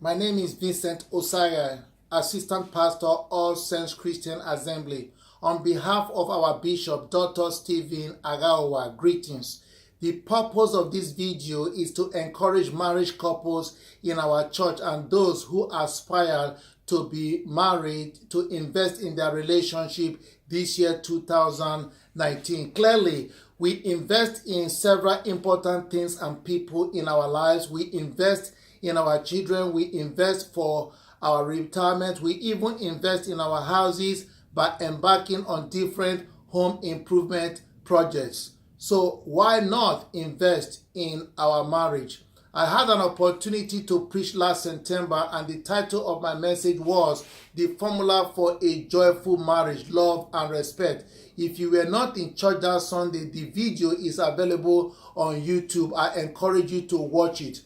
My name is Vincent, Osaghae, Assistant Pastor, All Saints Christian Assembly. On behalf of our Bishop, Dr. Stephen Agawa, greetings. The purpose of this video is to encourage marriage couples in our church and those who aspire to be married to invest in their relationship this year, 2019. Clearly, we invest in several important things and people in our lives. We invest in our children. We invest for our retirement. We even invest in our houses by embarking on different home improvement projects. So why not invest in our marriage? I had an opportunity to preach last September, and the title of my message was The Formula for a Joyful Marriage, Love and Respect. If you were not in church that Sunday, the video is available on YouTube. I encourage you to watch it.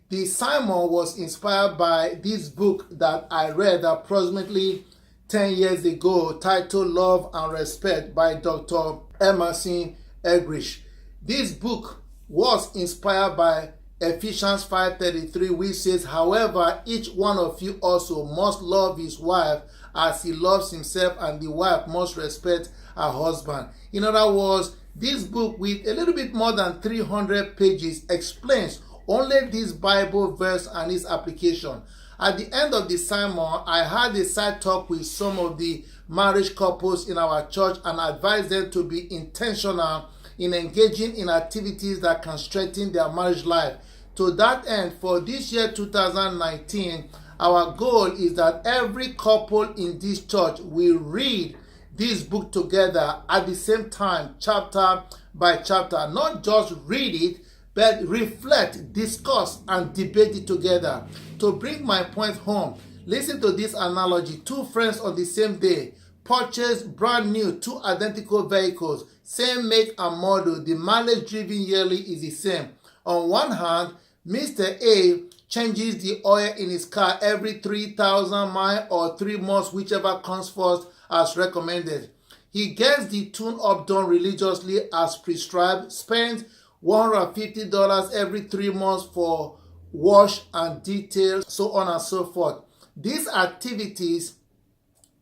The sermon was inspired by this book that I read approximately 10 years ago, titled Love and Respect by Dr. Emerson Eggerichs. This book was inspired by Ephesians 5:33, which says, however, each one of you also must love his wife as he loves himself, and the wife must respect her husband. In other words, this book, with a little bit more than 300 pages, explains only this Bible verse and its application. At the end of the sermon, I had a side talk with some of the marriage couples in our church and advised them to be intentional in engaging in activities that can strengthen their marriage life. To that end, for this year 2019, our goal is that every couple in this church will read this book together at the same time, chapter by chapter. Not just read it, but reflect, discuss, and debate it together. To bring my point home, listen to this analogy. Two friends on the same day purchase brand new two identical vehicles, same make and model. The mileage driven yearly is the same. On one hand, Mr. A changes the oil in his car every 3,000 miles or 3 months, whichever comes first as recommended. He gets the tune-up done religiously as prescribed, spends $150 every 3 months for wash and detail, so on and so forth. These activities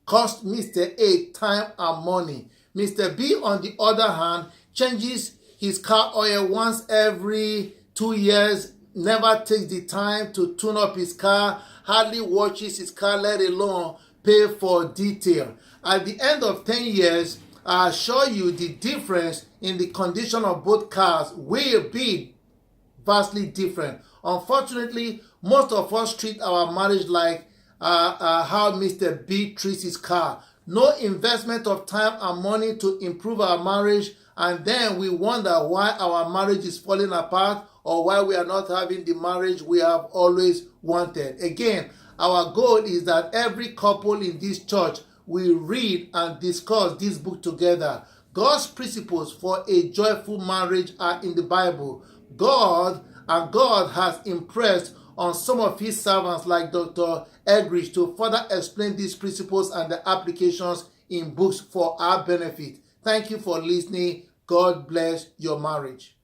cost Mr. A time and money. Mr. B, on the other hand, changes his car oil once every 2 years, never takes the time to tune up his car, hardly watches his car, let alone pay for detail. At the end of 10 years, I assure you the difference in the condition of both cars will be vastly different. Unfortunately, most of us treat our marriage like how Mr. B treats his car. No investment of time and money to improve our marriage, and then we wonder why our marriage is falling apart or why we are not having the marriage we have always wanted. Again, our goal is that every couple in this church will read and discuss this book together. God's principles for a joyful marriage are in the Bible. God has impressed on some of his servants like Dr. Eggerichs to further explain these principles and the applications in books for our benefit. Thank you for listening. God bless your marriage.